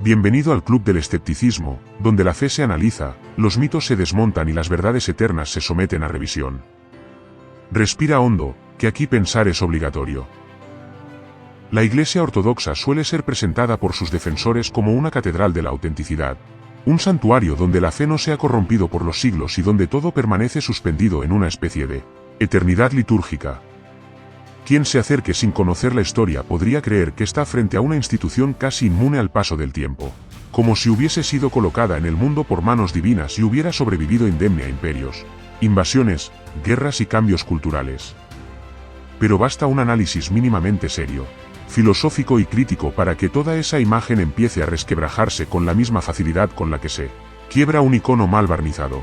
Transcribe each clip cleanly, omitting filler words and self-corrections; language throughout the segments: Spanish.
Bienvenido al club del escepticismo, donde la fe se analiza, los mitos se desmontan y las verdades eternas se someten a revisión. Respira hondo, que aquí pensar es obligatorio. La Iglesia Ortodoxa suele ser presentada por sus defensores como una catedral de la autenticidad, un santuario donde la fe no se ha corrompido por los siglos y donde todo permanece suspendido en una especie de eternidad litúrgica. Quien se acerque sin conocer la historia podría creer que está frente a una institución casi inmune al paso del tiempo, como si hubiese sido colocada en el mundo por manos divinas y hubiera sobrevivido indemne a imperios, invasiones, guerras y cambios culturales. Pero basta un análisis mínimamente serio, filosófico y crítico para que toda esa imagen empiece a resquebrajarse con la misma facilidad con la que se quiebra un icono mal barnizado.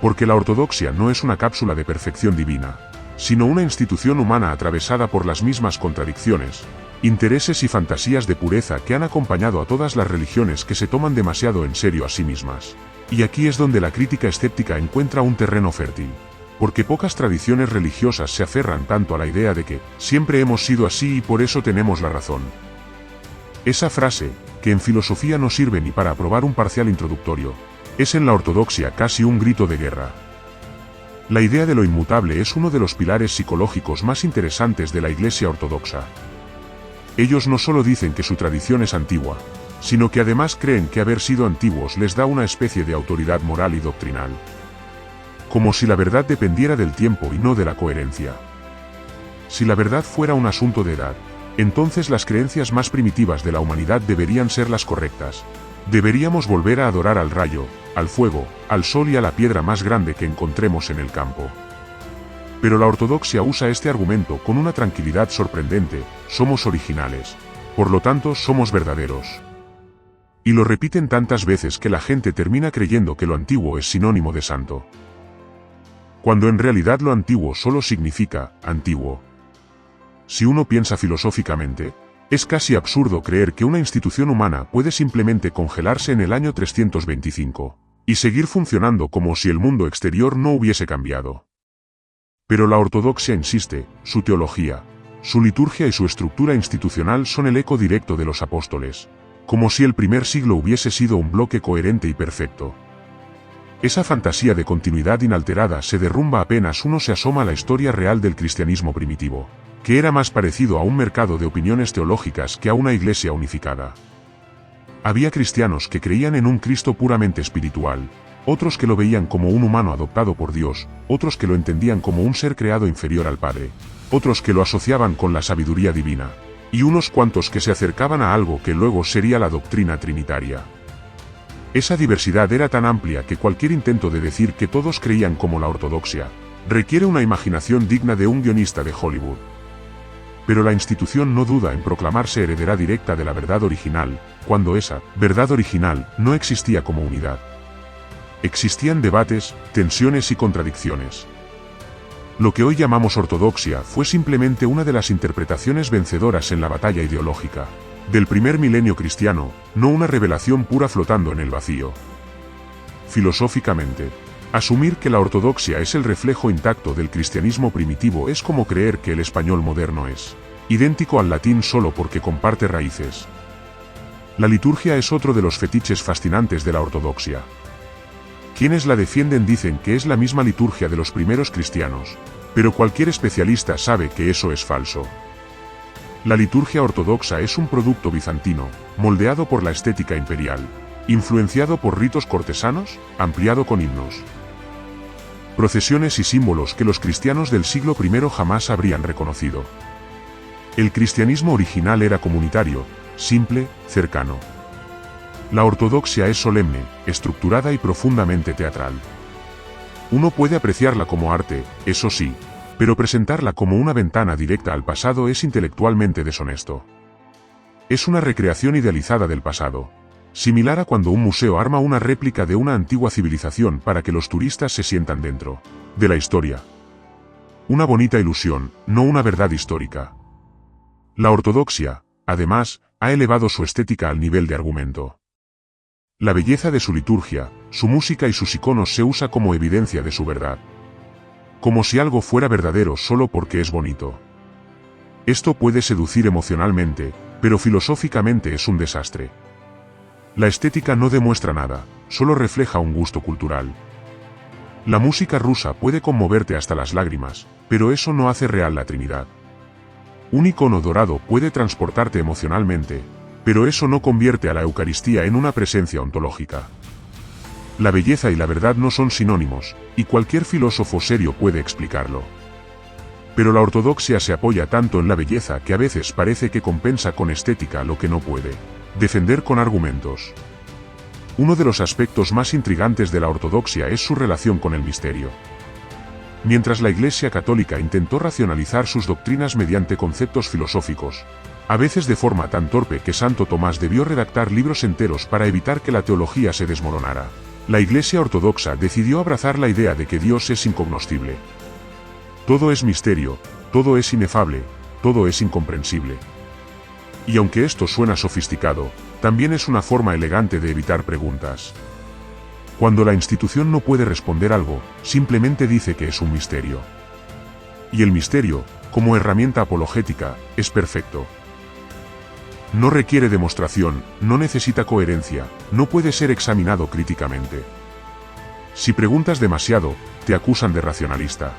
Porque la ortodoxia no es una cápsula de perfección divina, sino una institución humana atravesada por las mismas contradicciones, intereses y fantasías de pureza que han acompañado a todas las religiones que se toman demasiado en serio a sí mismas. Y aquí es donde la crítica escéptica encuentra un terreno fértil. Porque pocas tradiciones religiosas se aferran tanto a la idea de que siempre hemos sido así y por eso tenemos la razón. Esa frase, que en filosofía no sirve ni para aprobar un parcial introductorio, es en la ortodoxia casi un grito de guerra. La idea de lo inmutable es uno de los pilares psicológicos más interesantes de la Iglesia Ortodoxa. Ellos no solo dicen que su tradición es antigua, sino que además creen que haber sido antiguos les da una especie de autoridad moral y doctrinal. Como si la verdad dependiera del tiempo y no de la coherencia. Si la verdad fuera un asunto de edad, entonces las creencias más primitivas de la humanidad deberían ser las correctas. Deberíamos volver a adorar al rayo, al fuego, al sol y a la piedra más grande que encontremos en el campo. Pero la ortodoxia usa este argumento con una tranquilidad sorprendente: somos originales, por lo tanto somos verdaderos. Y lo repiten tantas veces que la gente termina creyendo que lo antiguo es sinónimo de santo. Cuando en realidad lo antiguo solo significa antiguo. Si uno piensa filosóficamente, es casi absurdo creer que una institución humana puede simplemente congelarse en el año 325, y seguir funcionando como si el mundo exterior no hubiese cambiado. Pero la ortodoxia insiste: su teología, su liturgia y su estructura institucional son el eco directo de los apóstoles, como si el primer siglo hubiese sido un bloque coherente y perfecto. Esa fantasía de continuidad inalterada se derrumba apenas uno se asoma a la historia real del cristianismo primitivo, que era más parecido a un mercado de opiniones teológicas que a una iglesia unificada. Había cristianos que creían en un Cristo puramente espiritual, otros que lo veían como un humano adoptado por Dios, otros que lo entendían como un ser creado inferior al Padre, otros que lo asociaban con la sabiduría divina, y unos cuantos que se acercaban a algo que luego sería la doctrina trinitaria. Esa diversidad era tan amplia que cualquier intento de decir que todos creían como la ortodoxia requiere una imaginación digna de un guionista de Hollywood. Pero la institución no duda en proclamarse heredera directa de la verdad original, cuando esa verdad original no existía como unidad. Existían debates, tensiones y contradicciones. Lo que hoy llamamos ortodoxia fue simplemente una de las interpretaciones vencedoras en la batalla ideológica del primer milenio cristiano, no una revelación pura flotando en el vacío. Filosóficamente, asumir que la ortodoxia es el reflejo intacto del cristianismo primitivo es como creer que el español moderno es idéntico al latín solo porque comparte raíces. La liturgia es otro de los fetiches fascinantes de la ortodoxia. Quienes la defienden dicen que es la misma liturgia de los primeros cristianos, pero cualquier especialista sabe que eso es falso. La liturgia ortodoxa es un producto bizantino, moldeado por la estética imperial, influenciado por ritos cortesanos, ampliado con himnos, procesiones y símbolos que los cristianos del siglo I jamás habrían reconocido. El cristianismo original era comunitario, simple, cercano. La ortodoxia es solemne, estructurada y profundamente teatral. Uno puede apreciarla como arte, eso sí, pero presentarla como una ventana directa al pasado es intelectualmente deshonesto. Es una recreación idealizada del pasado, similar a cuando un museo arma una réplica de una antigua civilización para que los turistas se sientan dentro de la historia. Una bonita ilusión, no una verdad histórica. La ortodoxia, además, ha elevado su estética al nivel de argumento. La belleza de su liturgia, su música y sus iconos se usa como evidencia de su verdad. Como si algo fuera verdadero solo porque es bonito. Esto puede seducir emocionalmente, pero filosóficamente es un desastre. La estética no demuestra nada, solo refleja un gusto cultural. La música rusa puede conmoverte hasta las lágrimas, pero eso no hace real la Trinidad. Un icono dorado puede transportarte emocionalmente, pero eso no convierte a la Eucaristía en una presencia ontológica. La belleza y la verdad no son sinónimos, y cualquier filósofo serio puede explicarlo. Pero la ortodoxia se apoya tanto en la belleza que a veces parece que compensa con estética lo que no puede defender con argumentos. Uno de los aspectos más intrigantes de la ortodoxia es su relación con el misterio. Mientras la Iglesia Católica intentó racionalizar sus doctrinas mediante conceptos filosóficos, a veces de forma tan torpe que Santo Tomás debió redactar libros enteros para evitar que la teología se desmoronara, la Iglesia Ortodoxa decidió abrazar la idea de que Dios es incognoscible. Todo es misterio, todo es inefable, todo es incomprensible. Y aunque esto suena sofisticado, también es una forma elegante de evitar preguntas. Cuando la institución no puede responder algo, simplemente dice que es un misterio. Y el misterio, como herramienta apologética, es perfecto. No requiere demostración, no necesita coherencia, no puede ser examinado críticamente. Si preguntas demasiado, te acusan de racionalista.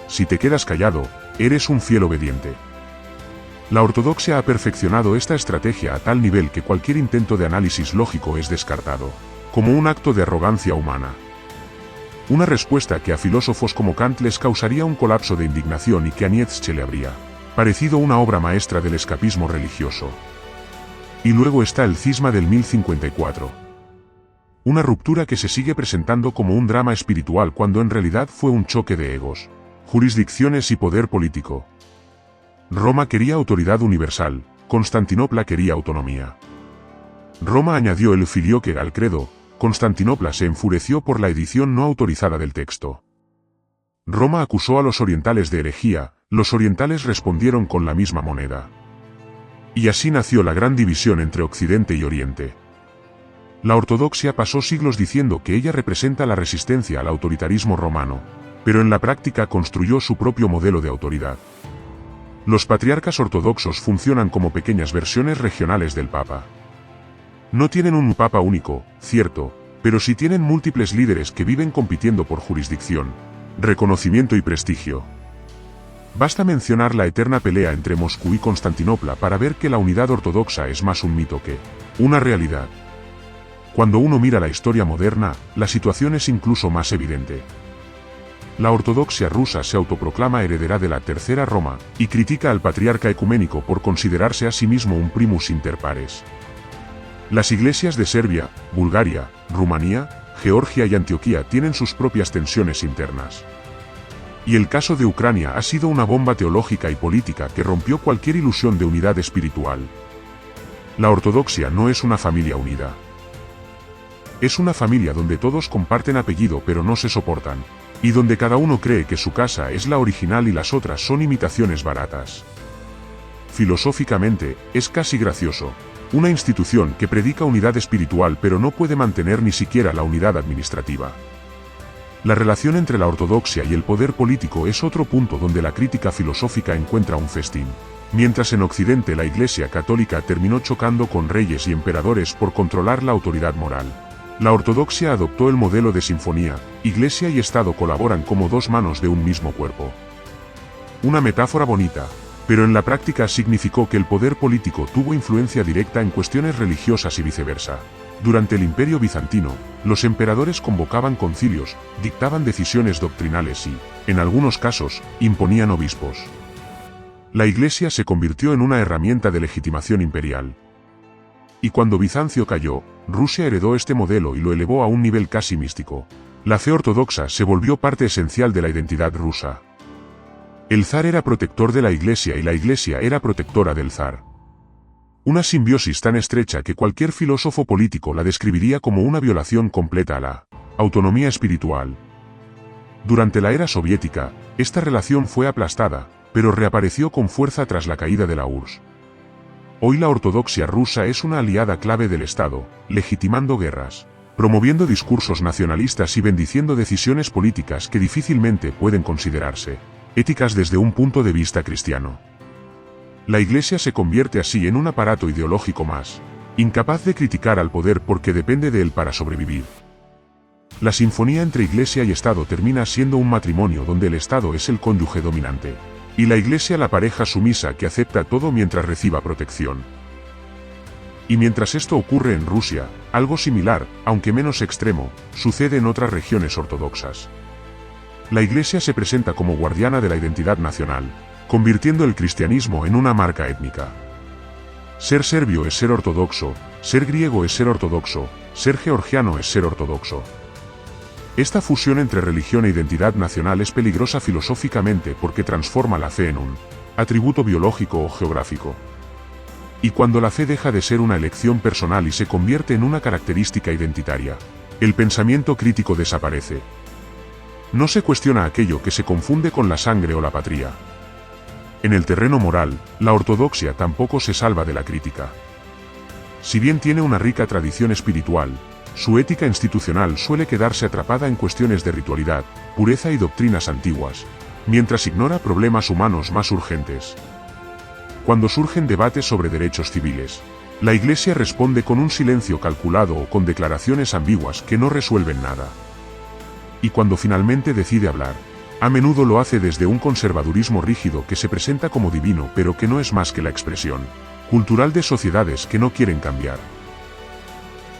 Si te quedas callado, eres un fiel obediente. La ortodoxia ha perfeccionado esta estrategia a tal nivel que cualquier intento de análisis lógico es descartado, como un acto de arrogancia humana. Una respuesta que a filósofos como Kant les causaría un colapso de indignación y que a Nietzsche le habría parecido una obra maestra del escapismo religioso. Y luego está el cisma del 1054. Una ruptura que se sigue presentando como un drama espiritual cuando en realidad fue un choque de egos, jurisdicciones y poder político. Roma quería autoridad universal, Constantinopla quería autonomía. Roma añadió el filioque al credo, Constantinopla se enfureció por la edición no autorizada del texto. Roma acusó a los orientales de herejía, los orientales respondieron con la misma moneda. Y así nació la gran división entre Occidente y Oriente. La ortodoxia pasó siglos diciendo que ella representa la resistencia al autoritarismo romano, pero en la práctica construyó su propio modelo de autoridad. Los patriarcas ortodoxos funcionan como pequeñas versiones regionales del Papa. No tienen un Papa único, cierto, pero sí tienen múltiples líderes que viven compitiendo por jurisdicción, reconocimiento y prestigio. Basta mencionar la eterna pelea entre Moscú y Constantinopla para ver que la unidad ortodoxa es más un mito que una realidad. Cuando uno mira la historia moderna, la situación es incluso más evidente. La ortodoxia rusa se autoproclama heredera de la Tercera Roma, y critica al patriarca ecuménico por considerarse a sí mismo un primus inter pares. Las iglesias de Serbia, Bulgaria, Rumanía, Georgia y Antioquía tienen sus propias tensiones internas. Y el caso de Ucrania ha sido una bomba teológica y política que rompió cualquier ilusión de unidad espiritual. La ortodoxia no es una familia unida. Es una familia donde todos comparten apellido pero no se soportan. Y donde cada uno cree que su casa es la original y las otras son imitaciones baratas. Filosóficamente, es casi gracioso. Una institución que predica unidad espiritual pero no puede mantener ni siquiera la unidad administrativa. La relación entre la ortodoxia y el poder político es otro punto donde la crítica filosófica encuentra un festín. Mientras en Occidente la Iglesia Católica terminó chocando con reyes y emperadores por controlar la autoridad moral, la ortodoxia adoptó el modelo de sinfonía, Iglesia y Estado colaboran como dos manos de un mismo cuerpo. Una metáfora bonita, pero en la práctica significó que el poder político tuvo influencia directa en cuestiones religiosas y viceversa. Durante el Imperio Bizantino, los emperadores convocaban concilios, dictaban decisiones doctrinales y, en algunos casos, imponían obispos. La Iglesia se convirtió en una herramienta de legitimación imperial. Y cuando Bizancio cayó, Rusia heredó este modelo y lo elevó a un nivel casi místico. La fe ortodoxa se volvió parte esencial de la identidad rusa. El zar era protector de la Iglesia y la Iglesia era protectora del zar. Una simbiosis tan estrecha que cualquier filósofo político la describiría como una violación completa a la autonomía espiritual. Durante la era soviética, esta relación fue aplastada, pero reapareció con fuerza tras la caída de la URSS. Hoy la ortodoxia rusa es una aliada clave del Estado, legitimando guerras, promoviendo discursos nacionalistas y bendiciendo decisiones políticas que difícilmente pueden considerarse éticas desde un punto de vista cristiano. La Iglesia se convierte así en un aparato ideológico más, incapaz de criticar al poder porque depende de él para sobrevivir. La sinfonía entre Iglesia y Estado termina siendo un matrimonio donde el Estado es el cónyuge dominante, y la Iglesia la pareja sumisa que acepta todo mientras reciba protección. Y mientras esto ocurre en Rusia, algo similar, aunque menos extremo, sucede en otras regiones ortodoxas. La Iglesia se presenta como guardiana de la identidad nacional, convirtiendo el cristianismo en una marca étnica. Ser serbio es ser ortodoxo, ser griego es ser ortodoxo, ser georgiano es ser ortodoxo. Esta fusión entre religión e identidad nacional es peligrosa filosóficamente porque transforma la fe en un atributo biológico o geográfico. Y cuando la fe deja de ser una elección personal y se convierte en una característica identitaria, el pensamiento crítico desaparece. No se cuestiona aquello que se confunde con la sangre o la patria. En el terreno moral, la ortodoxia tampoco se salva de la crítica. Si bien tiene una rica tradición espiritual, su ética institucional suele quedarse atrapada en cuestiones de ritualidad, pureza y doctrinas antiguas, mientras ignora problemas humanos más urgentes. Cuando surgen debates sobre derechos civiles, la Iglesia responde con un silencio calculado o con declaraciones ambiguas que no resuelven nada. Y cuando finalmente decide hablar, a menudo lo hace desde un conservadurismo rígido que se presenta como divino pero que no es más que la expresión cultural de sociedades que no quieren cambiar.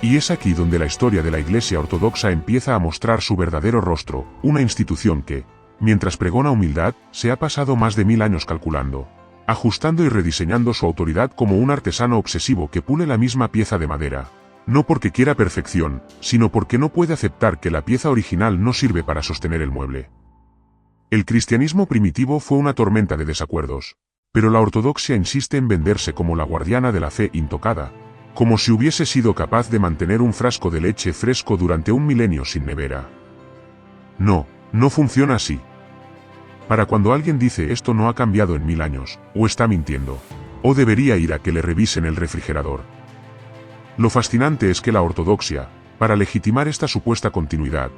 Y es aquí donde la historia de la Iglesia ortodoxa empieza a mostrar su verdadero rostro, una institución que, mientras pregona humildad, se ha pasado más de 1000 años calculando, ajustando y rediseñando su autoridad como un artesano obsesivo que pule la misma pieza de madera, no porque quiera perfección, sino porque no puede aceptar que la pieza original no sirve para sostener el mueble. El cristianismo primitivo fue una tormenta de desacuerdos, pero la ortodoxia insiste en venderse como la guardiana de la fe intocada, como si hubiese sido capaz de mantener un frasco de leche fresco durante un milenio sin nevera. No, no funciona así. Para cuando alguien dice esto no ha cambiado en 1000 años, o está mintiendo, o debería ir a que le revisen el refrigerador. Lo fascinante es que la ortodoxia, para legitimar esta supuesta continuidad,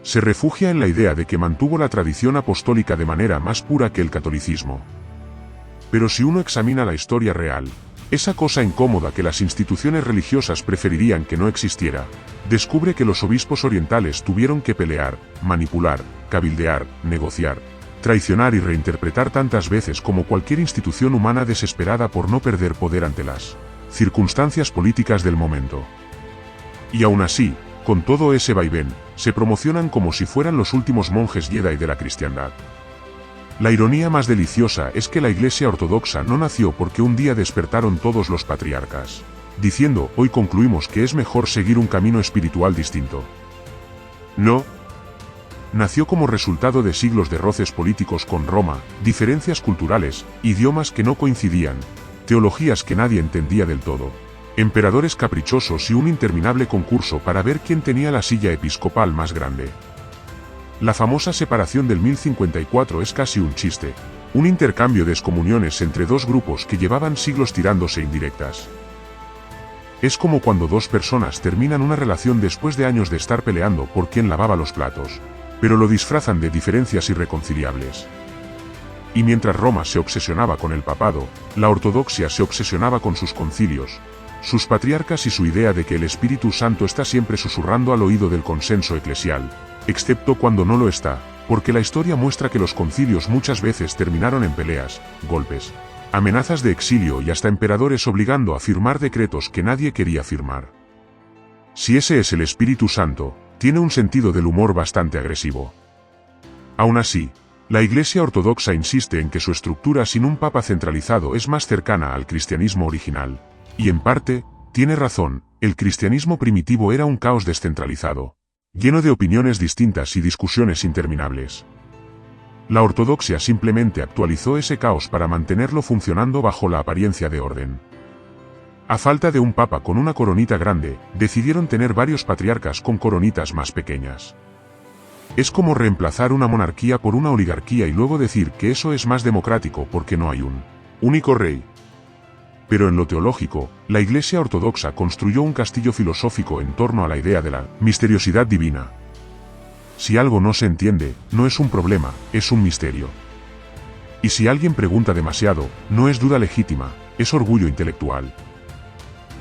se refugia en la idea de que mantuvo la tradición apostólica de manera más pura que el catolicismo. Pero si uno examina la historia real, esa cosa incómoda que las instituciones religiosas preferirían que no existiera, descubre que los obispos orientales tuvieron que pelear, manipular, cabildear, negociar, traicionar y reinterpretar tantas veces como cualquier institución humana desesperada por no perder poder ante las circunstancias políticas del momento. Y aún así, con todo ese vaivén, se promocionan como si fueran los últimos monjes Jedi de la cristiandad. La ironía más deliciosa es que la Iglesia ortodoxa no nació porque un día despertaron todos los patriarcas, diciendo, hoy concluimos que es mejor seguir un camino espiritual distinto. No. Nació como resultado de siglos de roces políticos con Roma, diferencias culturales, idiomas que no coincidían, teologías que nadie entendía del todo, emperadores caprichosos y un interminable concurso para ver quién tenía la silla episcopal más grande. La famosa separación del 1054 es casi un chiste, un intercambio de excomuniones entre dos grupos que llevaban siglos tirándose indirectas. Es como cuando dos personas terminan una relación después de años de estar peleando por quién lavaba los platos, pero lo disfrazan de diferencias irreconciliables. Y mientras Roma se obsesionaba con el papado, la ortodoxia se obsesionaba con sus concilios, sus patriarcas y su idea de que el Espíritu Santo está siempre susurrando al oído del consenso eclesial, excepto cuando no lo está, porque la historia muestra que los concilios muchas veces terminaron en peleas, golpes, amenazas de exilio y hasta emperadores obligando a firmar decretos que nadie quería firmar. Si ese es el Espíritu Santo, tiene un sentido del humor bastante agresivo. Aún así, la Iglesia ortodoxa insiste en que su estructura sin un papa centralizado es más cercana al cristianismo original, y en parte, tiene razón, el cristianismo primitivo era un caos descentralizado, lleno de opiniones distintas y discusiones interminables. La ortodoxia simplemente actualizó ese caos para mantenerlo funcionando bajo la apariencia de orden. A falta de un papa con una coronita grande, decidieron tener varios patriarcas con coronitas más pequeñas. Es como reemplazar una monarquía por una oligarquía y luego decir que eso es más democrático porque no hay un único rey. Pero en lo teológico, la Iglesia ortodoxa construyó un castillo filosófico en torno a la idea de la misteriosidad divina. Si algo no se entiende, no es un problema, es un misterio. Y si alguien pregunta demasiado, no es duda legítima, es orgullo intelectual.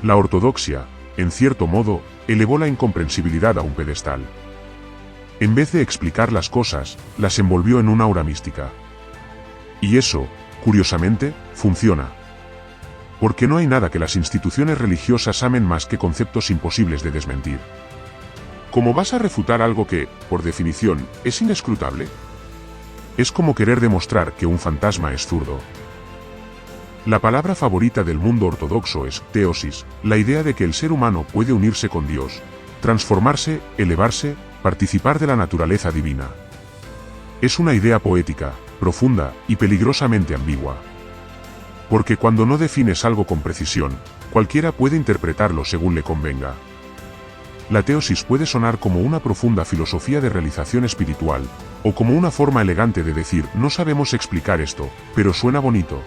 La ortodoxia, en cierto modo, elevó la incomprensibilidad a un pedestal. En vez de explicar las cosas, las envolvió en una aura mística. Y eso, curiosamente, funciona. Porque no hay nada que las instituciones religiosas amen más que conceptos imposibles de desmentir. ¿Cómo vas a refutar algo que, por definición, es inescrutable? Es como querer demostrar que un fantasma es zurdo. La palabra favorita del mundo ortodoxo es teosis, la idea de que el ser humano puede unirse con Dios, transformarse, elevarse, participar de la naturaleza divina. Es una idea poética, profunda y peligrosamente ambigua. Porque cuando no defines algo con precisión, cualquiera puede interpretarlo según le convenga. La teosis puede sonar como una profunda filosofía de realización espiritual, o como una forma elegante de decir no sabemos explicar esto, pero suena bonito.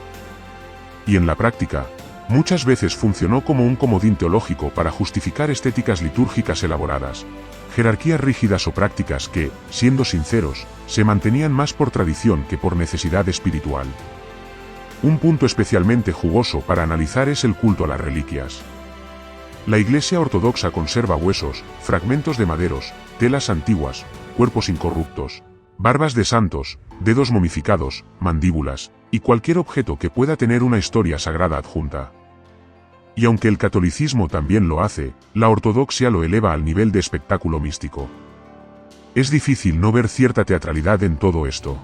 Y en la práctica, muchas veces funcionó como un comodín teológico para justificar estéticas litúrgicas elaboradas, jerarquías rígidas o prácticas que, siendo sinceros, se mantenían más por tradición que por necesidad espiritual. Un punto especialmente jugoso para analizar es el culto a las reliquias. La Iglesia ortodoxa conserva huesos, fragmentos de maderos, telas antiguas, cuerpos incorruptos, barbas de santos, dedos momificados, mandíbulas, y cualquier objeto que pueda tener una historia sagrada adjunta. Y aunque el catolicismo también lo hace, la ortodoxia lo eleva al nivel de espectáculo místico. Es difícil no ver cierta teatralidad en todo esto.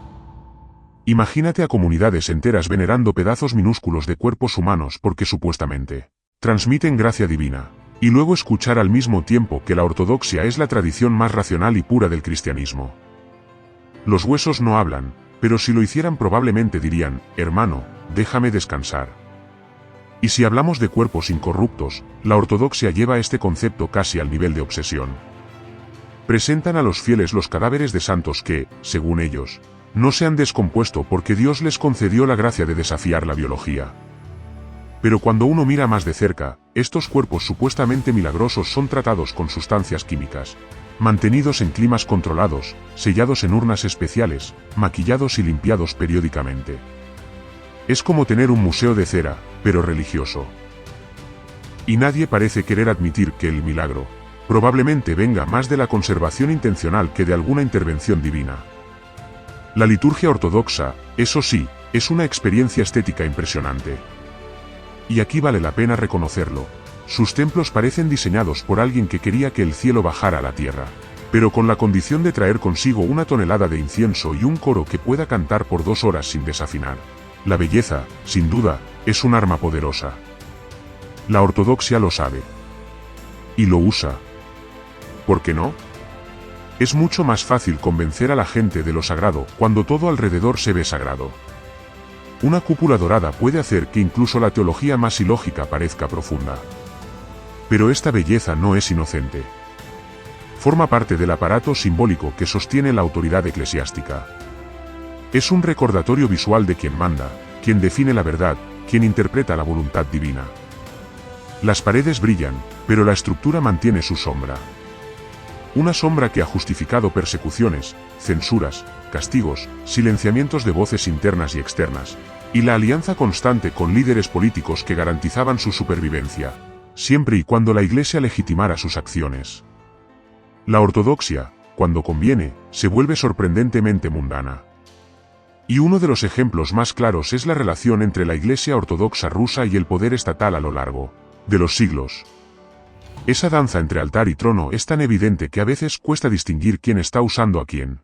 Imagínate a comunidades enteras venerando pedazos minúsculos de cuerpos humanos porque supuestamente transmiten gracia divina, y luego escuchar al mismo tiempo que la ortodoxia es la tradición más racional y pura del cristianismo. Los huesos no hablan, pero si lo hicieran probablemente dirían, hermano, déjame descansar. Y si hablamos de cuerpos incorruptos, la ortodoxia lleva este concepto casi al nivel de obsesión. Presentan a los fieles los cadáveres de santos que, según ellos, no se han descompuesto porque Dios les concedió la gracia de desafiar la biología. Pero cuando uno mira más de cerca, estos cuerpos supuestamente milagrosos son tratados con sustancias químicas, mantenidos en climas controlados, sellados en urnas especiales, maquillados y limpiados periódicamente. Es como tener un museo de cera, pero religioso. Y nadie parece querer admitir que el milagro, probablemente venga más de la conservación intencional que de alguna intervención divina. La liturgia ortodoxa, eso sí, es una experiencia estética impresionante. Y aquí vale la pena reconocerlo. Sus templos parecen diseñados por alguien que quería que el cielo bajara a la tierra, pero con la condición de traer consigo una tonelada de incienso y un coro que pueda cantar por 2 horas sin desafinar. La belleza, sin duda, es un arma poderosa. La ortodoxia lo sabe. Y lo usa. ¿Por qué no? Es mucho más fácil convencer a la gente de lo sagrado cuando todo alrededor se ve sagrado. Una cúpula dorada puede hacer que incluso la teología más ilógica parezca profunda. Pero esta belleza no es inocente. Forma parte del aparato simbólico que sostiene la autoridad eclesiástica. Es un recordatorio visual de quien manda, quien define la verdad, quien interpreta la voluntad divina. Las paredes brillan, pero la estructura mantiene su sombra. Una sombra que ha justificado persecuciones, censuras, castigos, silenciamientos de voces internas y externas, y la alianza constante con líderes políticos que garantizaban su supervivencia, siempre y cuando la Iglesia legitimara sus acciones. La ortodoxia, cuando conviene, se vuelve sorprendentemente mundana. Y uno de los ejemplos más claros es la relación entre la Iglesia ortodoxa rusa y el poder estatal a lo largo de los siglos. Esa danza entre altar y trono es tan evidente que a veces cuesta distinguir quién está usando a quién.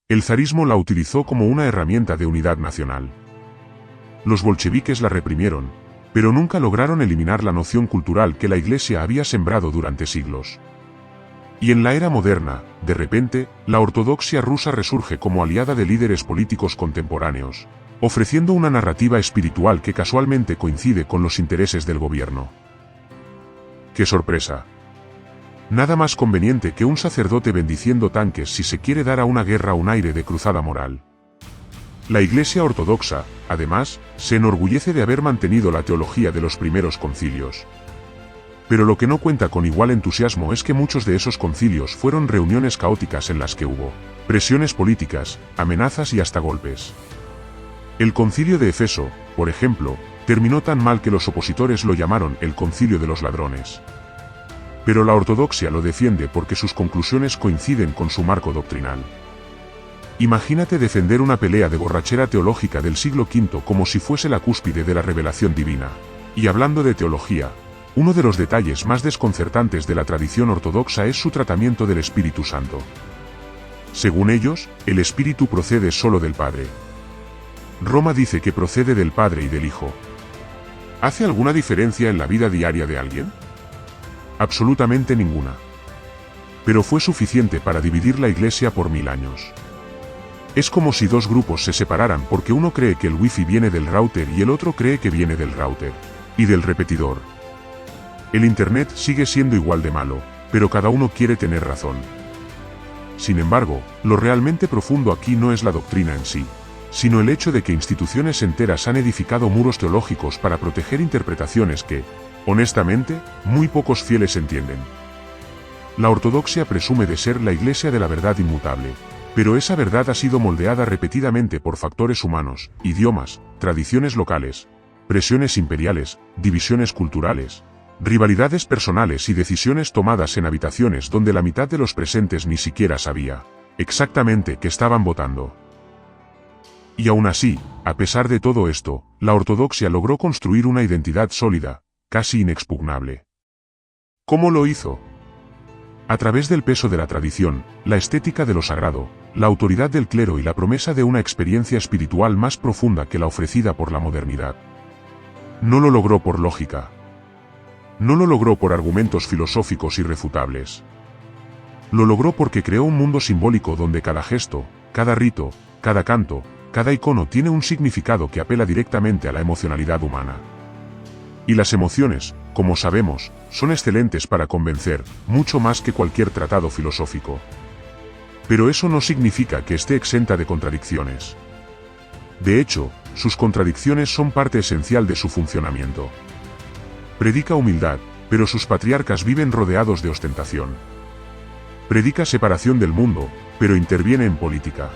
El zarismo la utilizó como una herramienta de unidad nacional. Los bolcheviques la reprimieron, pero nunca lograron eliminar la noción cultural que la Iglesia había sembrado durante siglos. Y en la era moderna, de repente, la ortodoxia rusa resurge como aliada de líderes políticos contemporáneos, ofreciendo una narrativa espiritual que casualmente coincide con los intereses del gobierno. ¡Qué sorpresa! Nada más conveniente que un sacerdote bendiciendo tanques si se quiere dar a una guerra un aire de cruzada moral. La Iglesia ortodoxa, además, se enorgullece de haber mantenido la teología de los primeros concilios. Pero lo que no cuenta con igual entusiasmo es que muchos de esos concilios fueron reuniones caóticas en las que hubo presiones políticas, amenazas y hasta golpes. El concilio de Efeso, por ejemplo, terminó tan mal que los opositores lo llamaron el Concilio de los Ladrones. Pero la ortodoxia lo defiende porque sus conclusiones coinciden con su marco doctrinal. Imagínate defender una pelea de borrachera teológica del siglo V como si fuese la cúspide de la revelación divina. Y hablando de teología, uno de los detalles más desconcertantes de la tradición ortodoxa es su tratamiento del Espíritu Santo. Según ellos, el Espíritu procede solo del Padre. Roma dice que procede del Padre y del Hijo. ¿Hace alguna diferencia en la vida diaria de alguien? Absolutamente ninguna. Pero fue suficiente para dividir la Iglesia por 1000 años. Es como si dos grupos se separaran porque uno cree que el wifi viene del router y el otro cree que viene del router y del repetidor. El Internet sigue siendo igual de malo, pero cada uno quiere tener razón. Sin embargo, lo realmente profundo aquí no es la doctrina en sí, sino el hecho de que instituciones enteras han edificado muros teológicos para proteger interpretaciones que, honestamente, muy pocos fieles entienden. La ortodoxia presume de ser la Iglesia de la verdad inmutable, pero esa verdad ha sido moldeada repetidamente por factores humanos, idiomas, tradiciones locales, presiones imperiales, divisiones culturales, rivalidades personales y decisiones tomadas en habitaciones donde la mitad de los presentes ni siquiera sabía exactamente qué estaban votando. Y aún así, a pesar de todo esto, la ortodoxia logró construir una identidad sólida, casi inexpugnable. ¿Cómo lo hizo? A través del peso de la tradición, la estética de lo sagrado, la autoridad del clero y la promesa de una experiencia espiritual más profunda que la ofrecida por la modernidad. No lo logró por lógica. No lo logró por argumentos filosóficos irrefutables. Lo logró porque creó un mundo simbólico donde cada gesto, cada rito, cada canto, cada icono tiene un significado que apela directamente a la emocionalidad humana. Y las emociones, como sabemos, son excelentes para convencer, mucho más que cualquier tratado filosófico. Pero eso no significa que esté exenta de contradicciones. De hecho, sus contradicciones son parte esencial de su funcionamiento. Predica humildad, pero sus patriarcas viven rodeados de ostentación. Predica separación del mundo, pero interviene en política.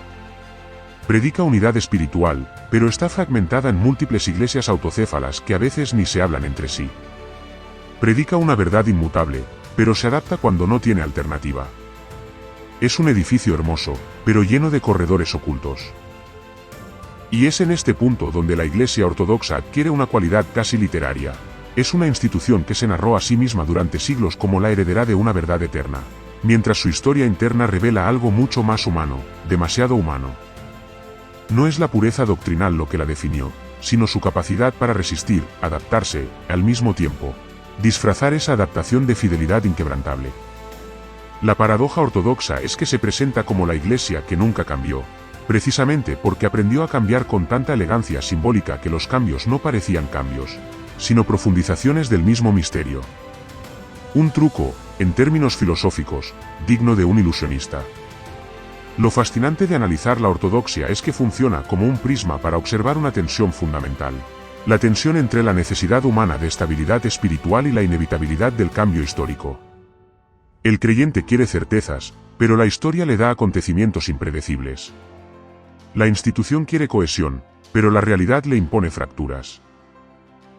Predica unidad espiritual, pero está fragmentada en múltiples iglesias autocéfalas que a veces ni se hablan entre sí. Predica una verdad inmutable, pero se adapta cuando no tiene alternativa. Es un edificio hermoso, pero lleno de corredores ocultos. Y es en este punto donde la Iglesia ortodoxa adquiere una cualidad casi literaria. Es una institución que se narró a sí misma durante siglos como la heredera de una verdad eterna, mientras su historia interna revela algo mucho más humano, demasiado humano. No es la pureza doctrinal lo que la definió, sino su capacidad para resistir, adaptarse, al mismo tiempo, disfrazar esa adaptación de fidelidad inquebrantable. La paradoja ortodoxa es que se presenta como la Iglesia que nunca cambió, precisamente porque aprendió a cambiar con tanta elegancia simbólica que los cambios no parecían cambios, sino profundizaciones del mismo misterio. Un truco, en términos filosóficos, digno de un ilusionista. Lo fascinante de analizar la ortodoxia es que funciona como un prisma para observar una tensión fundamental. La tensión entre la necesidad humana de estabilidad espiritual y la inevitabilidad del cambio histórico. El creyente quiere certezas, pero la historia le da acontecimientos impredecibles. La institución quiere cohesión, pero la realidad le impone fracturas.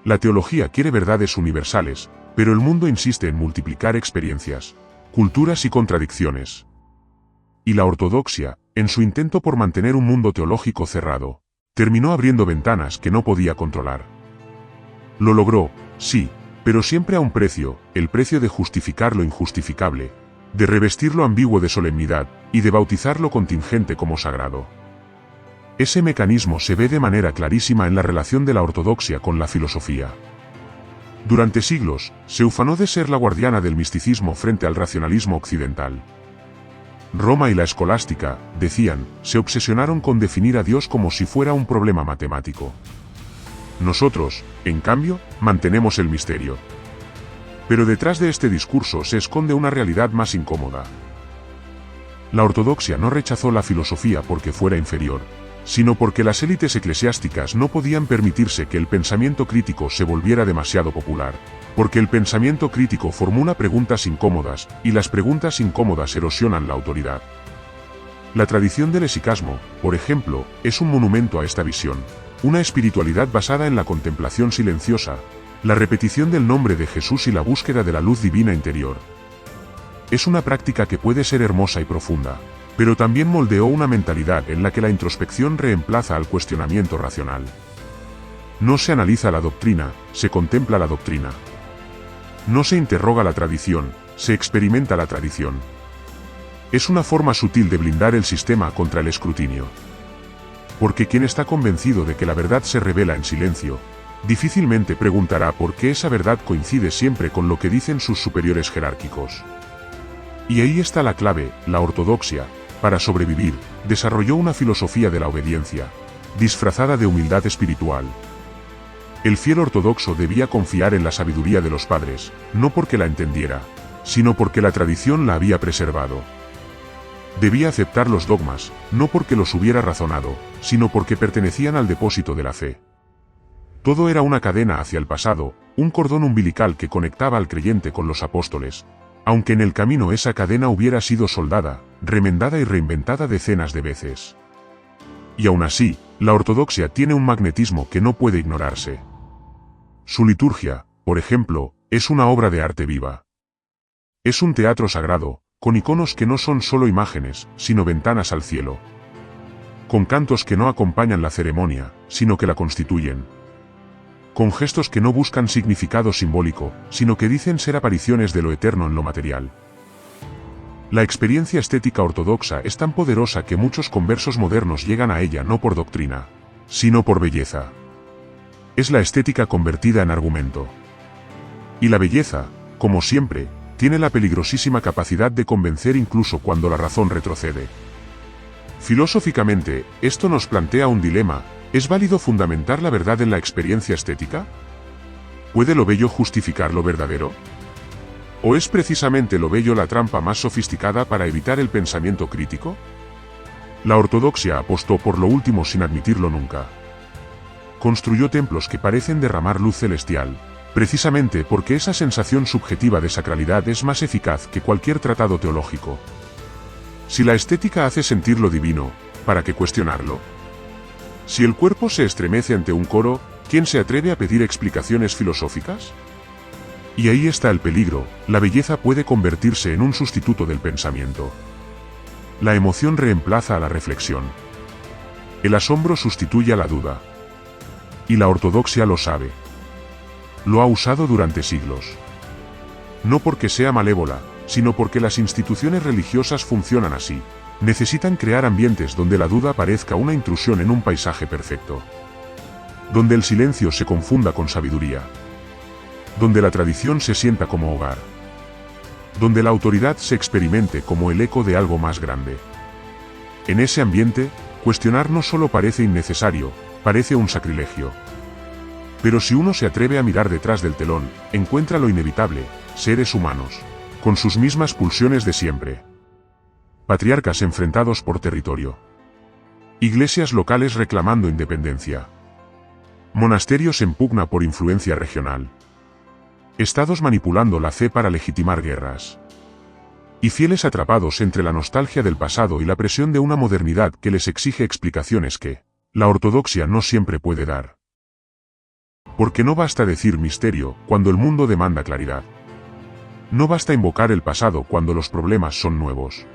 La teología quiere verdades universales, pero el mundo insiste en multiplicar experiencias, culturas y contradicciones. Y la ortodoxia, en su intento por mantener un mundo teológico cerrado, terminó abriendo ventanas que no podía controlar. Lo logró, sí, pero siempre a un precio, el precio de justificar lo injustificable, de revestir lo ambiguo de solemnidad, y de bautizar lo contingente como sagrado. Ese mecanismo se ve de manera clarísima en la relación de la ortodoxia con la filosofía. Durante siglos, se ufanó de ser la guardiana del misticismo frente al racionalismo occidental. Roma y la escolástica, decían, se obsesionaron con definir a Dios como si fuera un problema matemático. Nosotros, en cambio, mantenemos el misterio. Pero detrás de este discurso se esconde una realidad más incómoda. La ortodoxia no rechazó la filosofía porque fuera inferior, sino porque las élites eclesiásticas no podían permitirse que el pensamiento crítico se volviera demasiado popular, porque el pensamiento crítico formula preguntas incómodas, y las preguntas incómodas erosionan la autoridad. La tradición del esicasmo, por ejemplo, es un monumento a esta visión. una espiritualidad basada en la contemplación silenciosa, la repetición del nombre de Jesús y la búsqueda de la luz divina interior. Es una práctica que puede ser hermosa y profunda, pero también moldeó una mentalidad en la que la introspección reemplaza al cuestionamiento racional. No se analiza la doctrina, se contempla la doctrina. No se interroga la tradición, se experimenta la tradición. Es una forma sutil de blindar el sistema contra el escrutinio. Porque quien está convencido de que la verdad se revela en silencio, difícilmente preguntará por qué esa verdad coincide siempre con lo que dicen sus superiores jerárquicos. Y ahí está la clave: la ortodoxia, para sobrevivir, desarrolló una filosofía de la obediencia, disfrazada de humildad espiritual. El fiel ortodoxo debía confiar en la sabiduría de los padres, no porque la entendiera, sino porque la tradición la había preservado. Debía aceptar los dogmas, no porque los hubiera razonado, sino porque pertenecían al depósito de la fe. Todo era una cadena hacia el pasado, un cordón umbilical que conectaba al creyente con los apóstoles, aunque en el camino esa cadena hubiera sido soldada, remendada y reinventada decenas de veces. Y aún así, la ortodoxia tiene un magnetismo que no puede ignorarse. Su liturgia, por ejemplo, es una obra de arte viva. Es un teatro sagrado, con iconos que no son solo imágenes, sino ventanas al cielo. Con cantos que no acompañan la ceremonia, sino que la constituyen. Con gestos que no buscan significado simbólico, sino que dicen ser apariciones de lo eterno en lo material. La experiencia estética ortodoxa es tan poderosa que muchos conversos modernos llegan a ella no por doctrina, sino por belleza. Es la estética convertida en argumento. Y la belleza, como siempre, tiene la peligrosísima capacidad de convencer incluso cuando la razón retrocede. Filosóficamente, esto nos plantea un dilema: ¿es válido fundamentar la verdad en la experiencia estética? ¿Puede lo bello justificar lo verdadero? ¿O es precisamente lo bello la trampa más sofisticada para evitar el pensamiento crítico? La ortodoxia apostó por lo último sin admitirlo nunca. Construyó templos que parecen derramar luz celestial, precisamente porque esa sensación subjetiva de sacralidad es más eficaz que cualquier tratado teológico. Si la estética hace sentir lo divino, ¿para qué cuestionarlo? Si el cuerpo se estremece ante un coro, ¿quién se atreve a pedir explicaciones filosóficas? Y ahí está el peligro: la belleza puede convertirse en un sustituto del pensamiento. La emoción reemplaza a la reflexión. El asombro sustituye a la duda. Y la ortodoxia lo sabe. Lo ha usado durante siglos. No porque sea malévola, sino porque las instituciones religiosas funcionan así. Necesitan crear ambientes donde la duda parezca una intrusión en un paisaje perfecto. Donde el silencio se confunda con sabiduría. Donde la tradición se sienta como hogar. Donde la autoridad se experimente como el eco de algo más grande. En ese ambiente, cuestionar no solo parece innecesario, parece un sacrilegio. Pero si uno se atreve a mirar detrás del telón, encuentra lo inevitable: seres humanos, con sus mismas pulsiones de siempre. Patriarcas enfrentados por territorio. Iglesias locales reclamando independencia. Monasterios en pugna por influencia regional. Estados manipulando la fe para legitimar guerras. Y fieles atrapados entre la nostalgia del pasado y la presión de una modernidad que les exige explicaciones que la ortodoxia no siempre puede dar. Porque no basta decir misterio cuando el mundo demanda claridad. No basta invocar el pasado cuando los problemas son nuevos.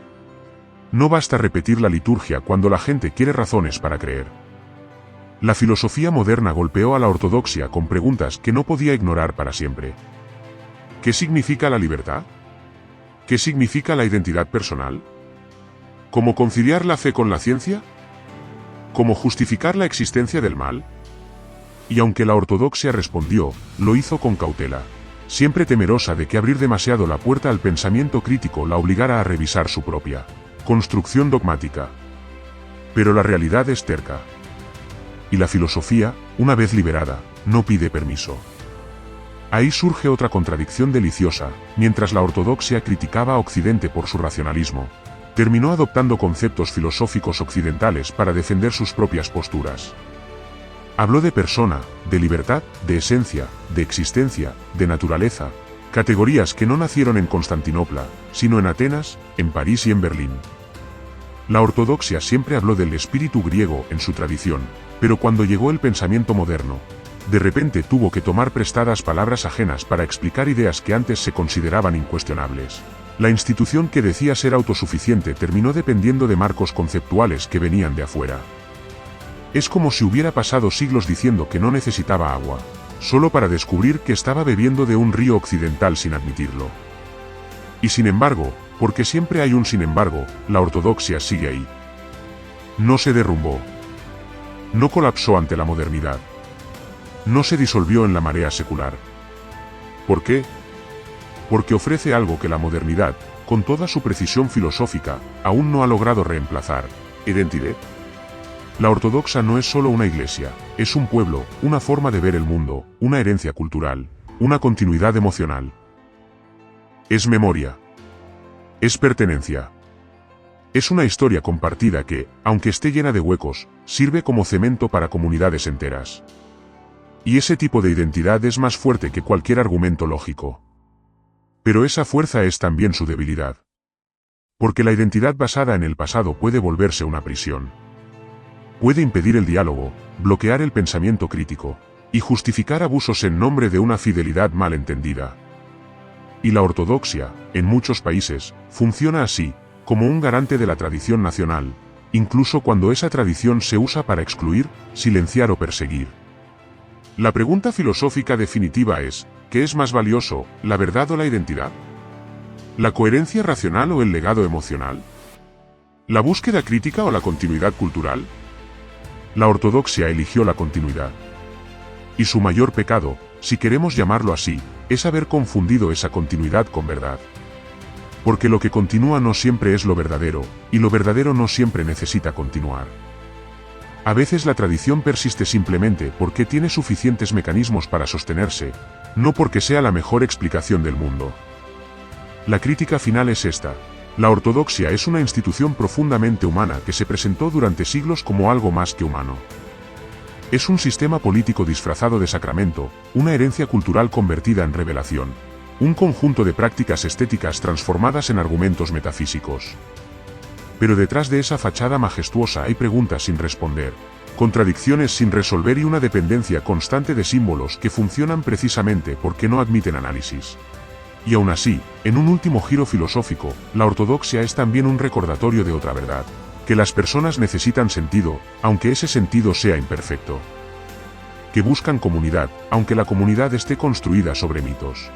No basta repetir la liturgia cuando la gente quiere razones para creer. La filosofía moderna golpeó a la ortodoxia con preguntas que no podía ignorar para siempre. ¿Qué significa la libertad? ¿Qué significa la identidad personal? ¿Cómo conciliar la fe con la ciencia? ¿Cómo justificar la existencia del mal? Y aunque la ortodoxia respondió, lo hizo con cautela, siempre temerosa de que abrir demasiado la puerta al pensamiento crítico la obligara a revisar su propia construcción dogmática. Pero la realidad es terca. Y la filosofía, una vez liberada, no pide permiso. Ahí surge otra contradicción deliciosa: mientras la ortodoxia criticaba a Occidente por su racionalismo, terminó adoptando conceptos filosóficos occidentales para defender sus propias posturas. Habló de persona, de libertad, de esencia, de existencia, de naturaleza, categorías que no nacieron en Constantinopla, sino en Atenas, en París y en Berlín. La ortodoxia siempre habló del espíritu griego en su tradición, pero cuando llegó el pensamiento moderno, de repente tuvo que tomar prestadas palabras ajenas para explicar ideas que antes se consideraban incuestionables. La institución que decía ser autosuficiente terminó dependiendo de marcos conceptuales que venían de afuera. Es como si hubiera pasado siglos diciendo que no necesitaba agua, solo para descubrir que estaba bebiendo de un río occidental sin admitirlo. Y sin embargo, porque siempre hay un sin embargo, la ortodoxia sigue ahí. No se derrumbó. No colapsó ante la modernidad. No se disolvió en la marea secular. ¿Por qué? Porque ofrece algo que la modernidad, con toda su precisión filosófica, aún no ha logrado reemplazar: identidad. La ortodoxa no es solo una iglesia, es un pueblo, una forma de ver el mundo, una herencia cultural, una continuidad emocional. Es memoria. Es pertenencia. Es una historia compartida que, aunque esté llena de huecos, sirve como cemento para comunidades enteras. Y ese tipo de identidad es más fuerte que cualquier argumento lógico. Pero esa fuerza es también su debilidad. Porque la identidad basada en el pasado puede volverse una prisión. Puede impedir el diálogo, bloquear el pensamiento crítico, y justificar abusos en nombre de una fidelidad mal entendida. Y la ortodoxia, en muchos países, funciona así, como un garante de la tradición nacional, incluso cuando esa tradición se usa para excluir, silenciar o perseguir. La pregunta filosófica definitiva es: ¿qué es más valioso, la verdad o la identidad? ¿La coherencia racional o el legado emocional? ¿La búsqueda crítica o la continuidad cultural? La ortodoxia eligió la continuidad. Y su mayor pecado, si queremos llamarlo así, es haber confundido esa continuidad con verdad. Porque lo que continúa no siempre es lo verdadero, y lo verdadero no siempre necesita continuar. A veces la tradición persiste simplemente porque tiene suficientes mecanismos para sostenerse, no porque sea la mejor explicación del mundo. La crítica final es esta: la ortodoxia es una institución profundamente humana que se presentó durante siglos como algo más que humano. Es un sistema político disfrazado de sacramento, una herencia cultural convertida en revelación, un conjunto de prácticas estéticas transformadas en argumentos metafísicos. Pero detrás de esa fachada majestuosa hay preguntas sin responder, contradicciones sin resolver y una dependencia constante de símbolos que funcionan precisamente porque no admiten análisis. Y aún así, en un último giro filosófico, la ortodoxia es también un recordatorio de otra verdad: que las personas necesitan sentido, aunque ese sentido sea imperfecto. Que buscan comunidad, aunque la comunidad esté construida sobre mitos.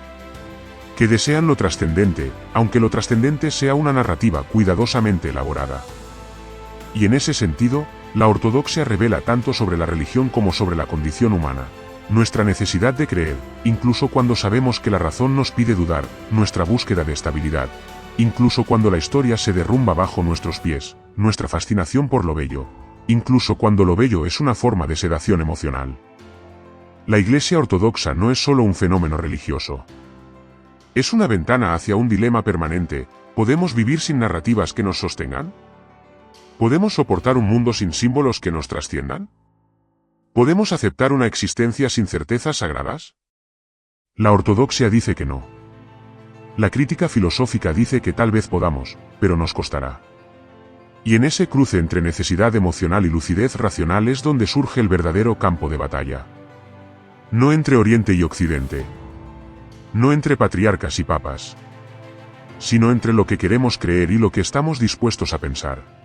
Que desean lo trascendente, aunque lo trascendente sea una narrativa cuidadosamente elaborada. Y en ese sentido, la ortodoxia revela tanto sobre la religión como sobre la condición humana. Nuestra necesidad de creer, incluso cuando sabemos que la razón nos pide dudar, nuestra búsqueda de estabilidad, incluso cuando la historia se derrumba bajo nuestros pies, nuestra fascinación por lo bello, incluso cuando lo bello es una forma de sedación emocional. La Iglesia ortodoxa no es solo un fenómeno religioso. Es una ventana hacia un dilema permanente: ¿podemos vivir sin narrativas que nos sostengan? ¿Podemos soportar un mundo sin símbolos que nos trasciendan? ¿Podemos aceptar una existencia sin certezas sagradas? La ortodoxia dice que no. La crítica filosófica dice que tal vez podamos, pero nos costará. Y en ese cruce entre necesidad emocional y lucidez racional es donde surge el verdadero campo de batalla. No entre Oriente y Occidente. No entre patriarcas y papas. Sino entre lo que queremos creer y lo que estamos dispuestos a pensar.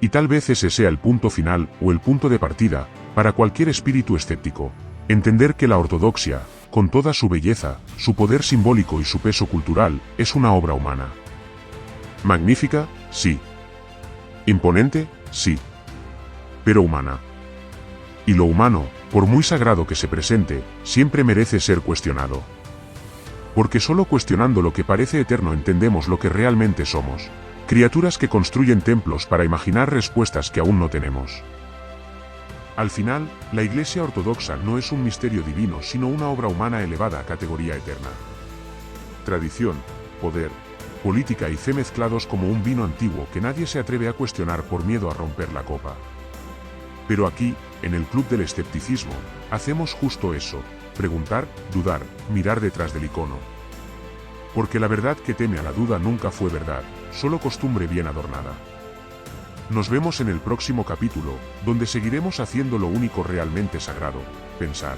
Y tal vez ese sea el punto final, o el punto de partida, para cualquier espíritu escéptico: entender que la ortodoxia, con toda su belleza, su poder simbólico y su peso cultural, es una obra humana. Magnífica, sí. Imponente, sí. Pero humana. Y lo humano, por muy sagrado que se presente, siempre merece ser cuestionado. Porque solo cuestionando lo que parece eterno entendemos lo que realmente somos: criaturas que construyen templos para imaginar respuestas que aún no tenemos. Al final, la Iglesia ortodoxa no es un misterio divino sino una obra humana elevada a categoría eterna. Tradición, poder, política y fe mezclados como un vino antiguo que nadie se atreve a cuestionar por miedo a romper la copa. Pero aquí, en el Club del Escepticismo, hacemos justo eso: preguntar, dudar, mirar detrás del icono. Porque la verdad que teme a la duda nunca fue verdad, solo costumbre bien adornada. Nos vemos en el próximo capítulo, donde seguiremos haciendo lo único realmente sagrado, pensar.